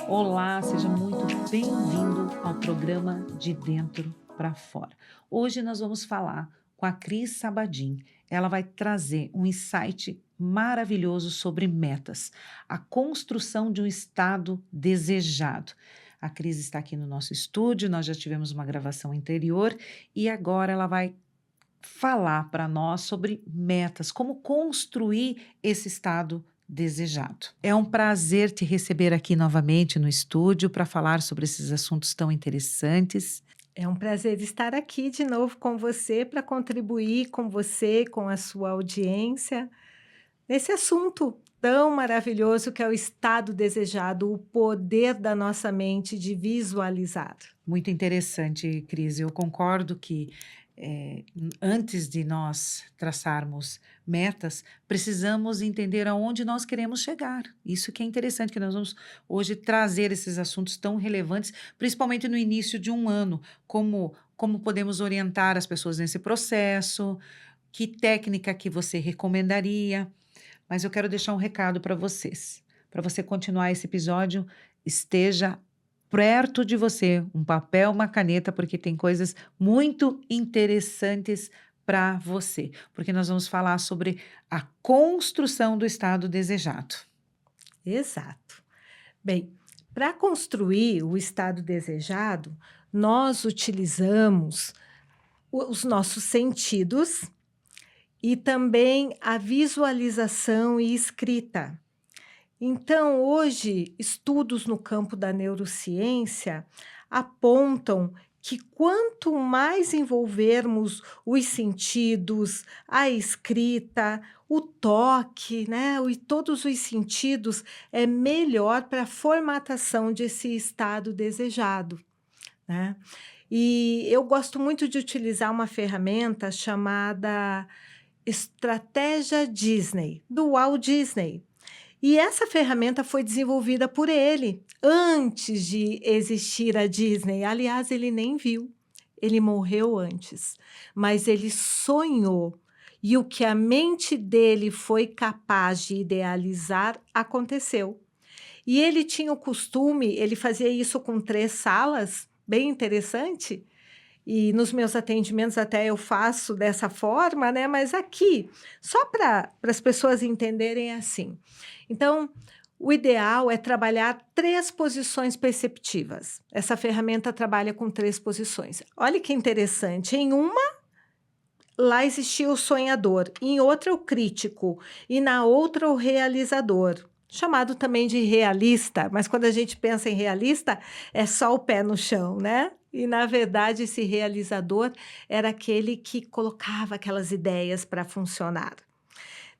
Olá, seja muito bem-vindo ao programa De Dentro para Fora. Hoje nós vamos falar com a Cris Sabadim. Ela vai trazer um insight maravilhoso sobre metas, a construção de um estado desejado. A Cris está aqui no nosso estúdio, nós já tivemos uma gravação anterior e agora ela vai falar para nós sobre metas, como construir esse estado desejado. É um prazer te receber aqui novamente no estúdio para falar sobre esses assuntos tão interessantes. É um prazer estar aqui de novo com você para contribuir com você, com a sua audiência, nesse assunto tão maravilhoso que é o estado desejado, o poder da nossa mente de visualizar. Muito interessante, Cris. Eu concordo que antes de nós traçarmos metas, precisamos entender aonde nós queremos chegar. Isso que é interessante, que nós vamos hoje trazer esses assuntos tão relevantes, principalmente no início de um ano, como podemos orientar as pessoas nesse processo, que técnica que você recomendaria. Mas eu quero deixar um recado para vocês. Para você continuar esse episódio, esteja perto de você um papel, uma caneta, porque tem coisas muito interessantes para você. Porque nós vamos falar sobre a construção do estado desejado. Exato. Bem, para construir o estado desejado, nós utilizamos os nossos sentidos e também a visualização e escrita. Então, hoje, estudos no campo da neurociência apontam que quanto mais envolvermos os sentidos, a escrita, o toque, né, e todos os sentidos, é melhor para a formatação desse estado desejado, né? E eu gosto muito de utilizar uma ferramenta chamada Estratégia Disney, do Walt Disney. E essa ferramenta foi desenvolvida por ele, antes de existir a Disney. Aliás, ele nem viu, ele morreu antes, mas ele sonhou. E o que a mente dele foi capaz de idealizar aconteceu. E ele tinha o costume, ele fazia isso com 3 salas, bem interessante. E nos meus atendimentos até eu faço dessa forma, né? Mas aqui, só para as pessoas entenderem é assim. Então, o ideal é trabalhar 3 posições perceptivas. Essa ferramenta trabalha com 3 posições. Olha que interessante. Em uma, lá existia o sonhador, em outra, o crítico, e na outra, o realizador. Chamado também de realista, mas quando a gente pensa em realista, é só o pé no chão, né? E, na verdade, esse realizador era aquele que colocava aquelas ideias para funcionar.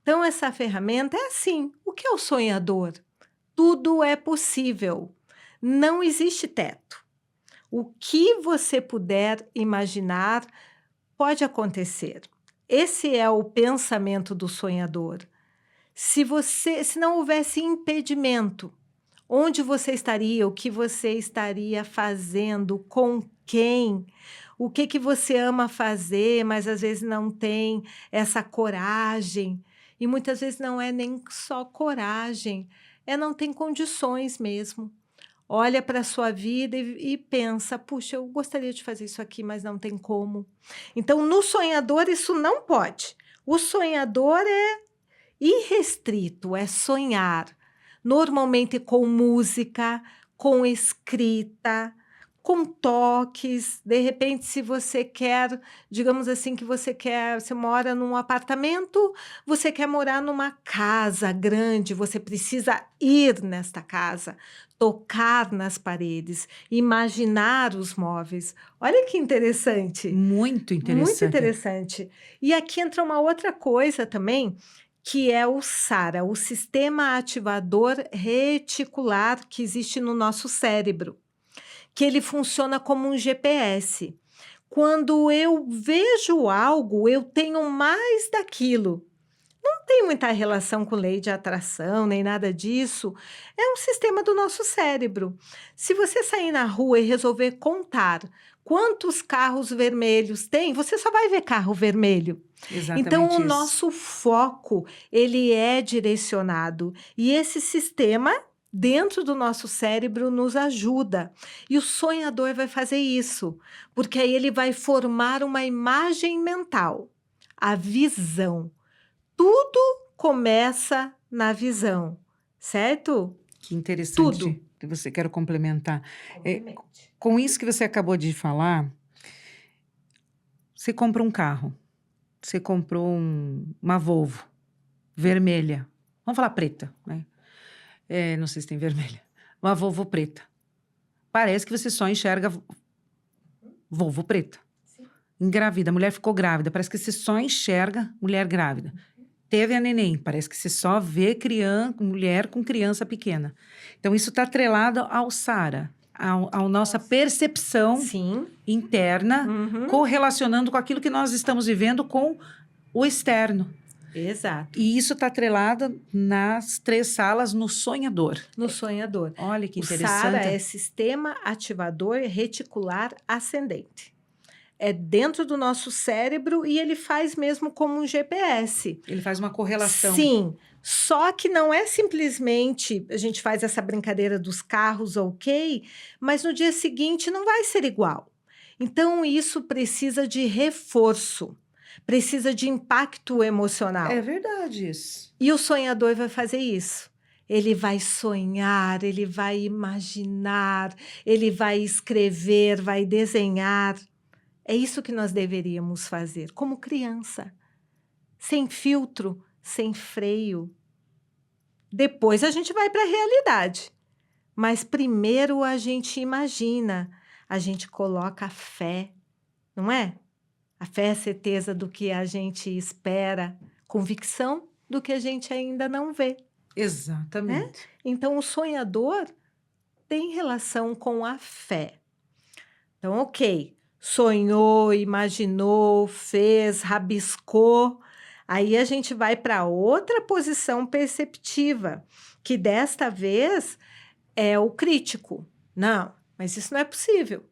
Então, essa ferramenta é assim. O que é o sonhador? Tudo é possível. Não existe teto. O que você puder imaginar pode acontecer. Esse é o pensamento do sonhador. Se não houvesse impedimento, onde você estaria? O que você estaria fazendo? Com quem? O que você ama fazer, mas às vezes não tem essa coragem? E muitas vezes não é nem só coragem, não tem condições mesmo. Olha para a sua vida e pensa: puxa, eu gostaria de fazer isso aqui, mas não tem como. Então, no sonhador, isso não pode. O sonhador é irrestrito, é sonhar. Normalmente com música, com escrita, com toques. De repente, se você quer, digamos assim, você mora num apartamento, você quer morar numa casa grande, você precisa ir nesta casa, tocar nas paredes, imaginar os móveis. Olha que interessante. Muito Muito interessante. interessante. E aqui entra uma outra coisa também, que é o SARA, o Sistema Ativador Reticular, que existe no nosso cérebro, que ele funciona como um GPS. Quando eu vejo algo, eu tenho mais daquilo. Não tem muita relação com lei de atração, nem nada disso. É um sistema do nosso cérebro. Se você sair na rua e resolver contar quantos carros vermelhos tem, você só vai ver carro vermelho. Então, o Exatamente isso. nosso foco, ele é direcionado. E esse sistema, dentro do nosso cérebro, nos ajuda. E o sonhador vai fazer isso, porque aí ele vai formar uma imagem mental, a visão. Tudo começa na visão, certo? Que Tudo. interessante. Você quer complementar. Complemente. Com isso que você acabou de falar, você compra um carro. Você comprou uma Volvo vermelha. Vamos falar preta, né? Não sei se tem vermelha. Uma Volvo preta. Parece que você só enxerga Volvo preta. Sim. Engravida, a mulher ficou grávida. Parece que você só enxerga mulher grávida. Teve a neném, parece que você só vê mulher com criança pequena. Então, isso está atrelado ao Sara, à nossa percepção Sim. interna, Uhum. correlacionando com aquilo que nós estamos vivendo com o externo. Exato. E isso está atrelado nas 3 salas no sonhador. No sonhador. Olha que O SARA interessante. é Sistema Ativador Reticular Ascendente. É dentro do nosso cérebro e ele faz mesmo como um GPS. Ele faz uma correlação. Sim, só que não é simplesmente a gente faz essa brincadeira dos carros, ok, mas no dia seguinte não vai ser igual. Então, isso precisa de reforço, precisa de impacto emocional. É verdade isso. E o sonhador vai fazer isso. Ele vai sonhar, ele vai imaginar, ele vai escrever, vai desenhar. É isso que nós deveríamos fazer, como criança, sem filtro, sem freio. Depois a gente vai para a realidade. Mas primeiro a gente imagina, a gente coloca a fé, não é? A fé é a certeza do que a gente espera, convicção do que a gente ainda não vê. Exatamente. Então, o sonhador tem relação com a fé. Então, ok, sonhou, imaginou, fez, rabiscou. Aí a gente vai para outra posição perceptiva, que desta vez é o crítico. Não, mas isso não é possível.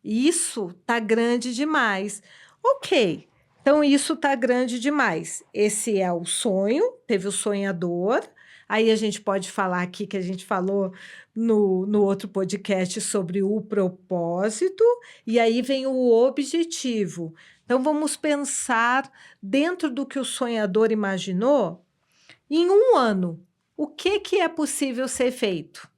Isso tá grande demais. Ok, então isso tá grande demais. Esse é o sonho, teve o sonhador. Aí a gente pode falar aqui que a gente falou no outro podcast sobre o propósito, e aí vem o objetivo. Então vamos pensar dentro do que o sonhador imaginou, em um ano, o que é possível ser feito?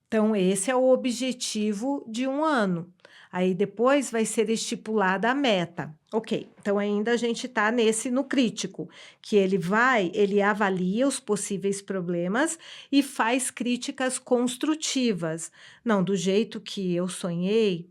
Então, esse é o objetivo de um ano. Aí depois vai ser estipulada a meta. Ok, então ainda a gente está no crítico, que ele avalia os possíveis problemas e faz críticas construtivas. Não, do jeito que eu sonhei,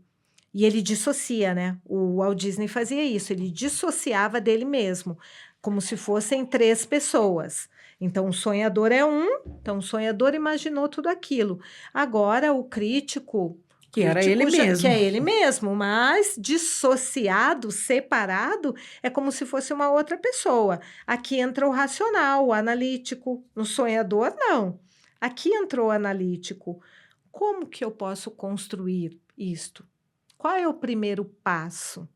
e ele dissocia, né? O Walt Disney fazia isso, ele dissociava dele mesmo, como se fossem 3 pessoas. Então, o sonhador é um, então o sonhador imaginou tudo aquilo. Agora, o crítico, Que era ele que mesmo. é ele mesmo, mas dissociado, separado, é como se fosse uma outra pessoa. Aqui entra o racional, o analítico. No sonhador, não. Aqui entrou o analítico. Como que eu posso construir isto? Qual é o primeiro passo,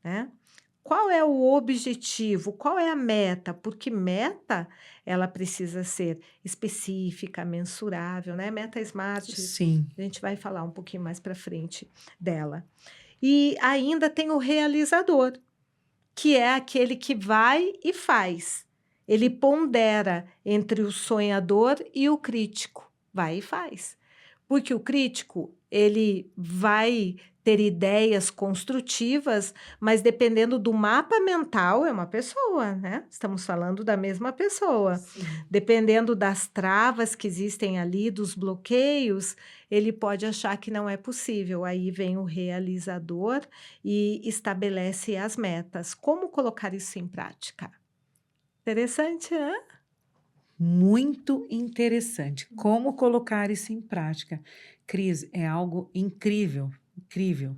né? Qual é o objetivo? Qual é a meta? Porque meta, ela precisa ser específica, mensurável, né? Meta SMART, Sim. a gente vai falar um pouquinho mais para frente dela. E ainda tem o realizador, que é aquele que vai e faz. Ele pondera entre o sonhador e o crítico. Vai e faz. Porque o crítico, ele vai ter ideias construtivas, mas dependendo do mapa mental, é uma pessoa, né? Estamos falando da mesma pessoa. Sim. Dependendo das travas que existem ali, dos bloqueios, ele pode achar que não é possível. Aí vem o realizador e estabelece as metas. Como colocar isso em prática? Interessante, né? Muito interessante. Como colocar isso em prática? Cris, é algo incrível, incrível.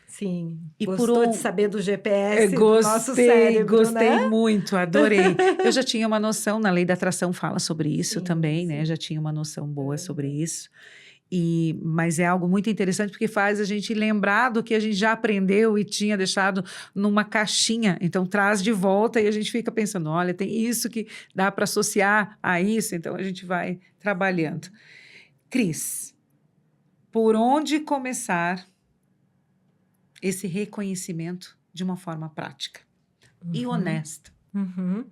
Sim. E por Gostou de um saber do GPS do nosso gostei, cérebro, gostei né? muito, adorei. Eu já tinha uma noção, na lei da atração fala sobre isso Sim, também, né? sim. Já tinha uma noção boa sobre Aham. isso. Mas é algo muito interessante porque faz a gente lembrar do que a gente já aprendeu e tinha deixado numa caixinha. Então traz de volta e a gente fica pensando, olha, tem isso que dá para associar a isso. Então a gente vai trabalhando. Cris, por onde começar esse reconhecimento de uma forma prática e Uhum. honesta? Uhum.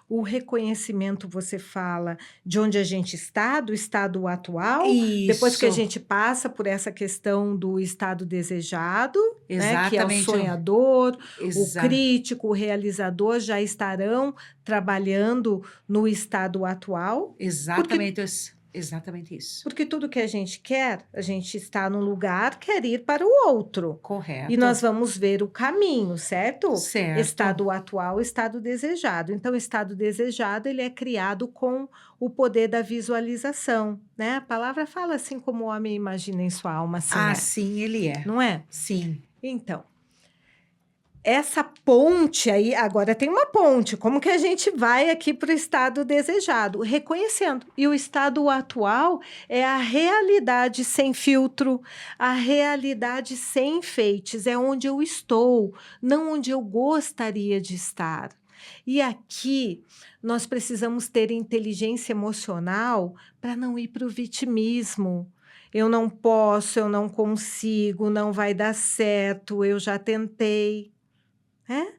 O reconhecimento, você fala de onde a gente está, do estado atual, depois que a Isso, gente passa por essa questão do estado desejado, né, que é o exatamente. sonhador, o Exa crítico, o realizador já estarão trabalhando no estado atual, porque exatamente isso. porque tudo que a gente quer, a gente está num lugar, quer ir para o outro. E nós Correto. vamos ver o caminho, certo? Certo. Estado atual, estado desejado. Então, o estado desejado, ele é criado com o poder da visualização, né? A palavra fala assim como o homem imagina em sua alma, assim é, Assim ele é. não é? Sim. Então, essa ponte aí, agora tem uma ponte. Como que a gente vai aqui para o estado desejado? Reconhecendo. E o estado atual é a realidade sem filtro, a realidade sem enfeites. É onde eu estou, não onde eu gostaria de estar. E aqui nós precisamos ter inteligência emocional para não ir para o vitimismo. Eu não posso, eu não consigo, não vai dar certo, eu já tentei. É,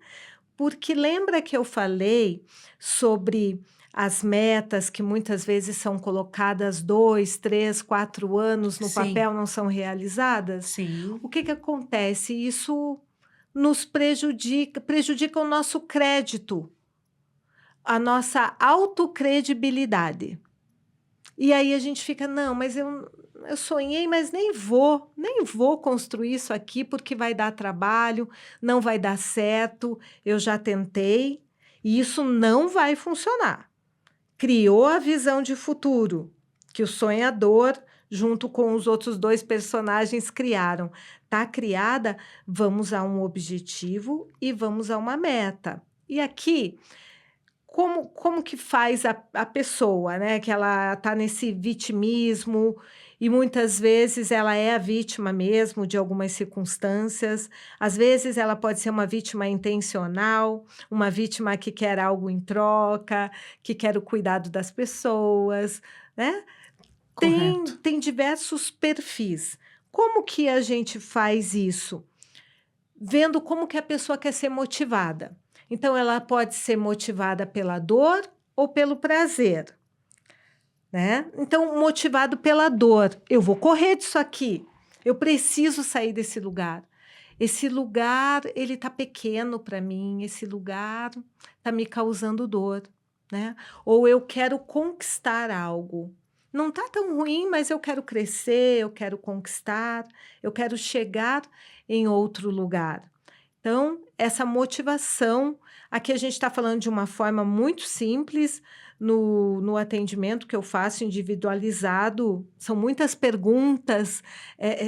porque lembra que eu falei sobre as metas que muitas vezes são colocadas 2, 3, 4 anos no Sim. papel, não são realizadas? Sim. O que que acontece? Isso nos prejudica o nosso crédito, a nossa autocredibilidade. E aí a gente fica, não, mas eu sonhei, mas nem vou construir isso aqui porque vai dar trabalho, não vai dar certo, eu já tentei e isso não vai funcionar. Criou a visão de futuro que o sonhador, junto com os outros dois personagens, criaram. Tá criada, vamos a um objetivo e vamos a uma meta. E aqui como que faz a pessoa, né, que ela está nesse vitimismo e muitas vezes ela é a vítima mesmo de algumas circunstâncias, às vezes ela pode ser uma vítima intencional, uma vítima que quer algo em troca, que quer o cuidado das pessoas, né? Tem Correto. tem diversos perfis. Como que a gente faz isso? Vendo como que a pessoa quer ser motivada. Então, ela pode ser motivada pela dor ou pelo prazer, né? Então, motivado pela dor, eu vou correr disso aqui, eu preciso sair desse lugar. Esse lugar, ele tá pequeno para mim, esse lugar tá me causando dor, né? Ou eu quero conquistar algo. Não tá tão ruim, mas eu quero crescer, eu quero conquistar, eu quero chegar em outro lugar. Então, essa motivação, aqui a gente está falando de uma forma muito simples, no atendimento que eu faço individualizado, são muitas perguntas,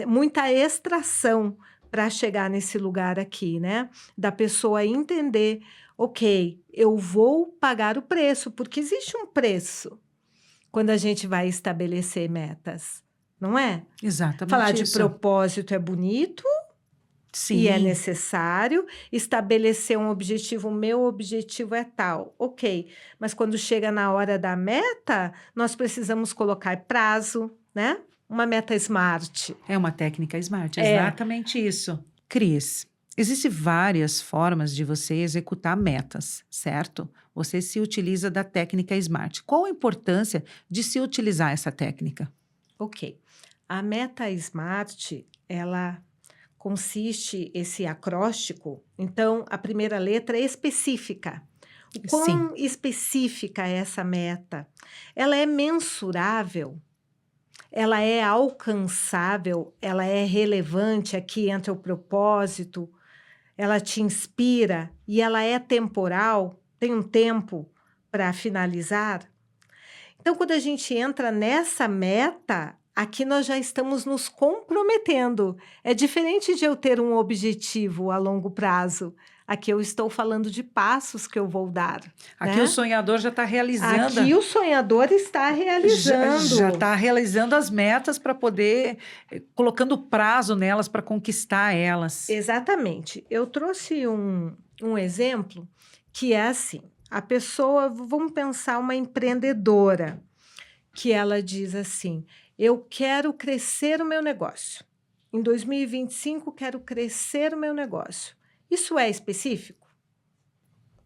muita extração para chegar nesse lugar aqui, né? Da pessoa entender, ok, eu vou pagar o preço, porque existe um preço quando a gente vai estabelecer metas, não é? Falar Exatamente de isso. propósito é bonito, e é Sim. necessário estabelecer um objetivo, o meu objetivo é tal, ok. Mas quando chega na hora da meta, nós precisamos colocar prazo, né? Uma meta SMART. É uma técnica SMART, É, exatamente isso. Cris, existem várias formas de você executar metas, certo? Você se utiliza da técnica SMART. Qual a importância de se utilizar essa técnica? ok. A meta SMART, ela consiste esse acróstico, então a primeira letra é específica. O Sim, quão específica é essa meta? Ela é mensurável? Ela é alcançável, ela é relevante, aqui entra o propósito, ela te inspira e ela é temporal, tem um tempo para finalizar. Então, quando a gente entra nessa meta, aqui nós já estamos nos comprometendo. É diferente de eu ter um objetivo a longo prazo. Aqui eu estou falando de passos que eu vou dar, Aqui o né? sonhador já está realizando, Aqui o sonhador está já realizando. está realizando as metas para poder, colocando prazo nelas para conquistar elas. Exatamente. Eu trouxe um exemplo que é assim: a pessoa, vamos pensar uma empreendedora, que ela diz assim: eu quero crescer o meu negócio. Em 2025, quero crescer o meu negócio. Isso é específico?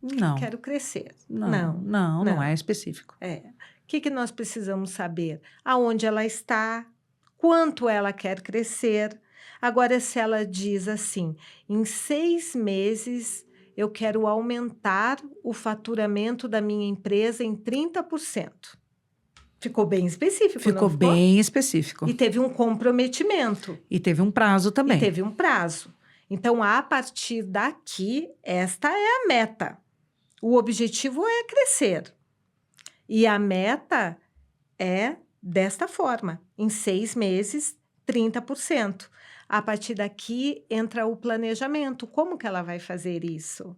Não, Quero crescer. não, Não, não, não é não. específico. É. O que nós precisamos saber? Aonde ela está, quanto ela quer crescer. Agora, se ela diz assim, em 6 meses eu quero aumentar o faturamento da minha empresa em 30%. Ficou bem específico, não Ficou ficou? bem específico. E teve um comprometimento. E teve um prazo E também. teve um prazo. Então, a partir daqui, esta é a meta. O objetivo é crescer. E a meta é desta forma: em 6 meses, 30%. A partir daqui entra o planejamento. Como que ela vai fazer isso?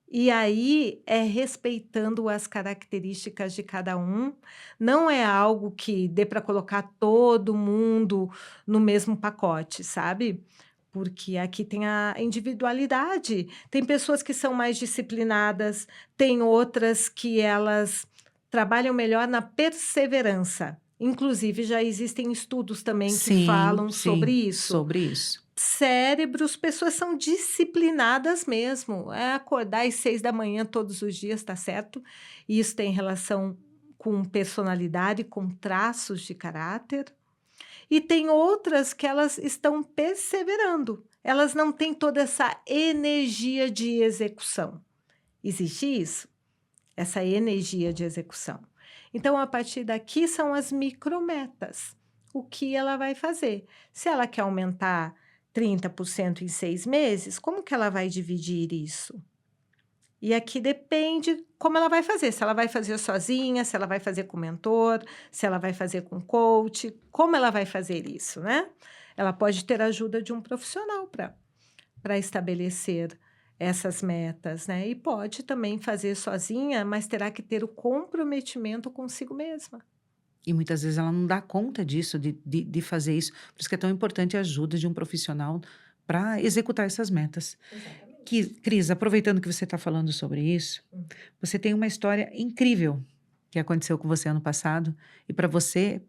E aí é respeitando as características de cada um. Não é algo que dê para colocar todo mundo no mesmo pacote, sabe? Porque aqui tem a individualidade. Tem pessoas que são mais disciplinadas, tem outras que elas trabalham melhor na perseverança. Inclusive, já existem estudos também que Sim, falam sobre sim, isso. sobre isso. Cérebros, pessoas são disciplinadas mesmo. É acordar às 6 da manhã todos os dias, tá certo? E isso tem relação com personalidade, com traços de caráter. E tem outras que elas estão perseverando. Elas não têm toda essa energia de execução. Existe isso? Essa energia de execução. Então, a partir daqui são as micrometas. O que ela vai fazer? Se ela quer aumentar 30% em 6 meses, como que ela vai dividir isso? E aqui depende como ela vai fazer. Se ela vai fazer sozinha, se ela vai fazer com mentor, se ela vai fazer com coach, como ela vai fazer isso, né? Ela pode ter a ajuda de um profissional para estabelecer essas metas, né? E pode também fazer sozinha, mas terá que ter o comprometimento consigo mesma. E muitas vezes ela não dá conta disso, de fazer isso. Por isso que é tão importante a ajuda de um profissional para executar essas metas. Exatamente. Cris, aproveitando que você está falando sobre isso, você tem uma história incrível que aconteceu com você ano passado. E para você,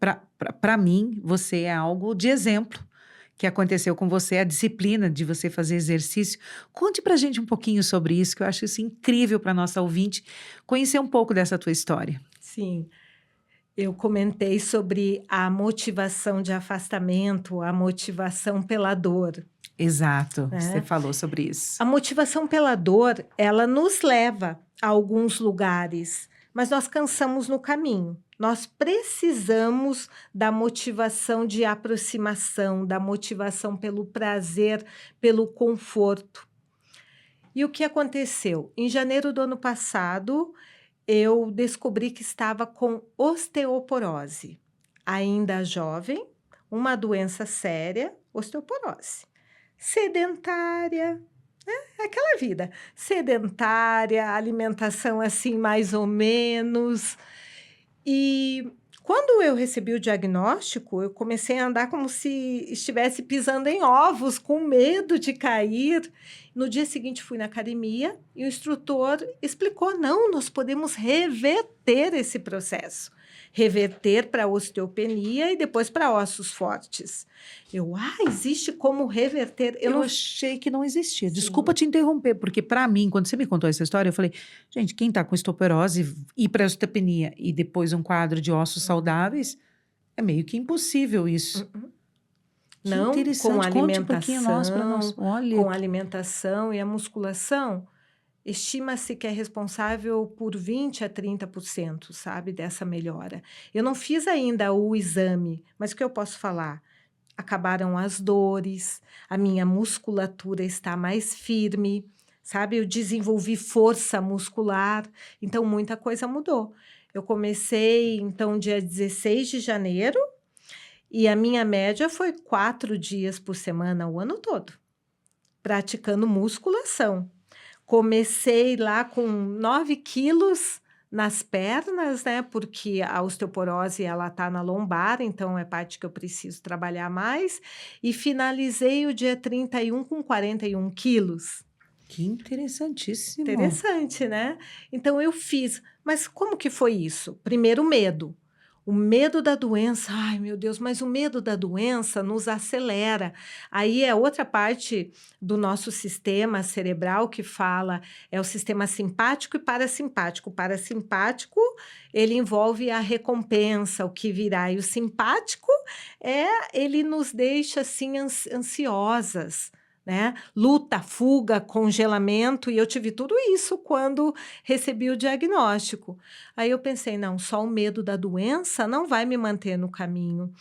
para mim, você é algo de exemplo que aconteceu com você, a disciplina de você fazer exercício. Conte para a gente um pouquinho sobre isso, que eu acho isso incrível para nossa ouvinte conhecer um pouco dessa tua história. Sim, eu comentei sobre a motivação de afastamento, a motivação pela dor, Exato, você né? falou sobre isso. A motivação pela dor, ela nos leva a alguns lugares, mas nós cansamos no caminho. Nós precisamos da motivação de aproximação, da motivação pelo prazer, pelo conforto. E o que aconteceu? Em janeiro do ano passado, eu descobri que estava com osteoporose. Ainda jovem, uma doença séria, osteoporose. Sedentária, é aquela vida. Sedentária, alimentação assim mais ou menos. E quando eu recebi o diagnóstico, eu comecei a andar como se estivesse pisando em ovos, com medo de cair. No dia seguinte, fui na academia e o instrutor explicou: não, nós podemos reverter esse processo. Reverter para osteopenia e depois para ossos fortes. Existe como reverter? Eu achei que não existia. Sim. Desculpa te interromper, porque para mim, quando você me contou essa história, eu falei, gente, quem está com osteoporose ir para osteopenia e depois um quadro de ossos saudáveis, é meio que impossível isso. Que Não, com interessante. Conte um pouquinho nós para nós. alimentação, Olha, com a alimentação e a musculação, estima-se que é responsável por 20 a 30%, sabe, dessa melhora. Eu não fiz ainda o exame, mas o que eu posso falar? Acabaram as dores, a minha musculatura está mais firme, sabe? Eu desenvolvi força muscular, então muita coisa mudou. Eu comecei, então, dia 16 de janeiro, E a minha média foi 4 dias por semana, o ano todo, praticando musculação. Comecei lá com 9 quilos nas pernas, né? Porque a osteoporose ela tá na lombar, então é parte que eu preciso trabalhar mais. E finalizei o dia 31 com 41 quilos. Que interessantíssimo. Interessante, né? Então eu fiz. Mas como que foi isso? Primeiro, medo. O medo da doença, ai meu Deus, mas o medo da doença nos acelera. Aí é outra parte do nosso sistema cerebral que fala, é o sistema simpático e parasimpático. O parasimpático, ele envolve a recompensa, o que virá, e o simpático ele nos deixa assim ansiosas, né? Luta, fuga, congelamento, e eu tive tudo isso quando recebi o diagnóstico. Aí eu pensei, não, só o medo da doença não vai me manter no caminho.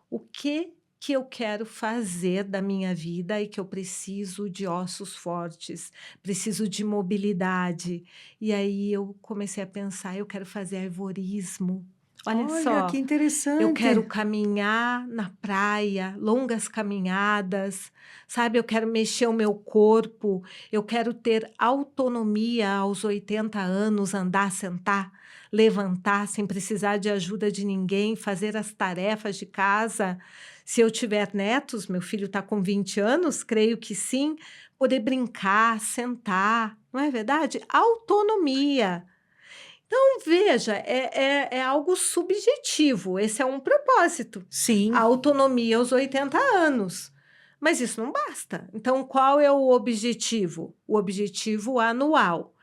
O que eu quero fazer da minha vida e que eu preciso de ossos fortes, preciso de mobilidade. E aí eu comecei a pensar, eu quero fazer arvorismo. Olha Olha, que só, eu quero interessante. caminhar na praia, longas caminhadas, sabe? Eu quero mexer o meu corpo, eu quero ter autonomia aos 80 anos, andar, sentar, levantar sem precisar de ajuda de ninguém, fazer as tarefas de casa. Se eu tiver netos, meu filho está com 20 anos, creio que sim, poder brincar, sentar, não é verdade? Autonomia. Então, veja, é algo subjetivo, esse é um propósito, a Sim, autonomia aos 80 anos. Mas isso não basta. Então, qual é o objetivo? O objetivo anual.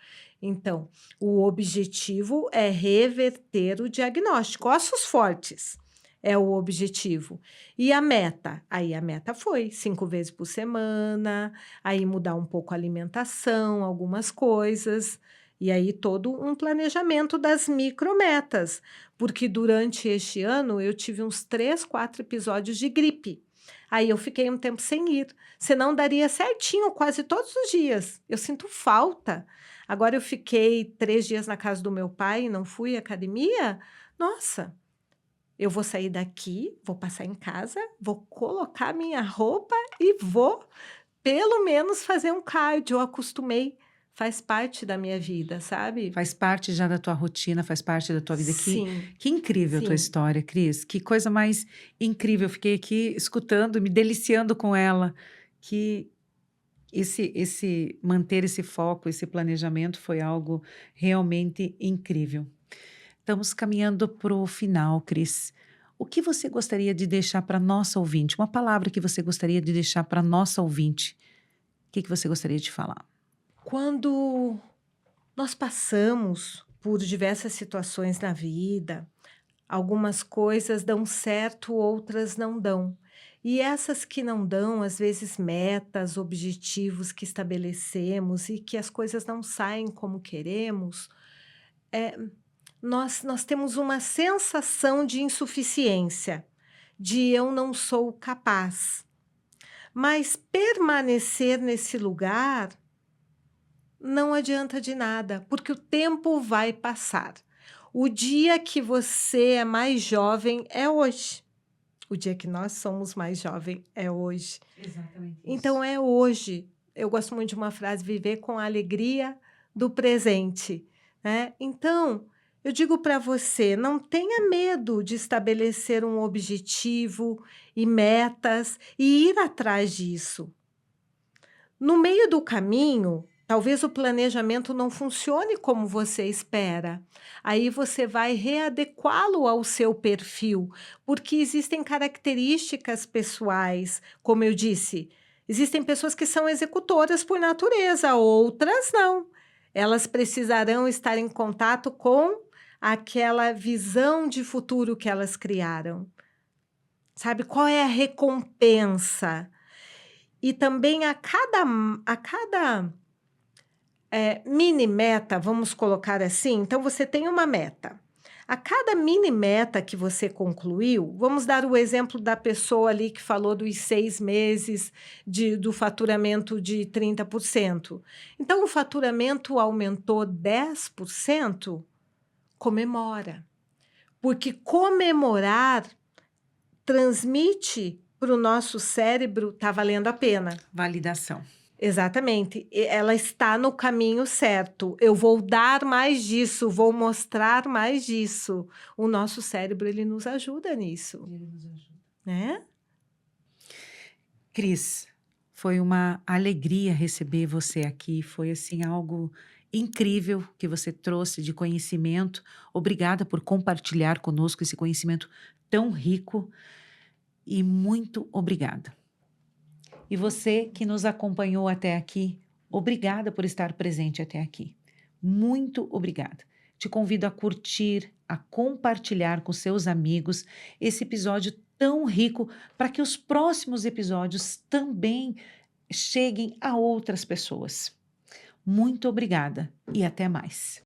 Então, o objetivo é reverter o diagnóstico. Ossos fortes é o objetivo. E a meta? Aí a meta foi 5 vezes por semana, aí mudar um pouco a alimentação, algumas coisas. E aí todo um planejamento das micrometas, porque durante este ano eu tive uns 3, 4 episódios de gripe. Aí eu fiquei um tempo sem ir, senão daria certinho quase todos os dias. Eu sinto falta. Agora eu fiquei 3 dias na casa do meu pai e não fui à academia. Nossa, eu vou sair daqui, vou passar em casa, vou colocar minha roupa e vou pelo menos fazer um cardio. Eu acostumei, faz parte da minha vida, sabe? faz parte já da tua rotina, faz parte da tua vida. Sim, Que incrível a tua sim. história, Cris. Que coisa mais incrível. Eu fiquei aqui escutando, me deliciando com ela. Que esse manter esse foco, esse planejamento foi algo realmente incrível. Estamos caminhando para o final, Cris. O que você gostaria de deixar para nossa ouvinte? Uma palavra que você gostaria de deixar para nossa ouvinte? O que você gostaria de falar? Quando nós passamos por diversas situações na vida, algumas coisas dão certo, outras não dão. E essas que não dão, às vezes, metas, objetivos que estabelecemos e que as coisas não saem como queremos, eh, nós temos uma sensação de insuficiência, de eu não sou capaz. Mas permanecer nesse lugar não adianta de nada, porque o tempo vai passar. O dia que você é mais jovem é hoje. O dia que nós somos mais jovem é hoje. Exatamente isso. Então é hoje. Eu gosto muito de uma frase: viver com a alegria do presente, né? Então, eu digo para você, não tenha medo de estabelecer um objetivo e metas e ir atrás disso. No meio do caminho, talvez o planejamento não funcione como você espera. Aí você vai readequá-lo ao seu perfil, porque existem características pessoais, como eu disse. Existem pessoas que são executoras por natureza, outras não. Elas precisarão estar em contato com aquela visão de futuro que elas criaram. Sabe qual é a recompensa? E também a cada mini meta, vamos colocar assim, então você tem uma meta. A cada mini meta que você concluiu, vamos dar o exemplo da pessoa ali que falou dos 6 meses do faturamento de 30%. Então, o faturamento aumentou 10%, comemora. Porque comemorar transmite para o nosso cérebro tá valendo a pena. Validação. Exatamente. Ela está no caminho certo. Eu vou dar mais disso, vou mostrar mais disso. O nosso cérebro, ele nos ajuda nisso, Ele nos ajuda. né? Cris, foi uma alegria receber você aqui. Foi assim algo incrível que você trouxe de conhecimento. Obrigada por compartilhar conosco esse conhecimento tão rico e muito obrigada. E você que nos acompanhou até aqui, obrigada por estar presente até aqui. Muito obrigada. Te convido a curtir, a compartilhar com seus amigos esse episódio tão rico para que os próximos episódios também cheguem a outras pessoas. Muito obrigada e até mais.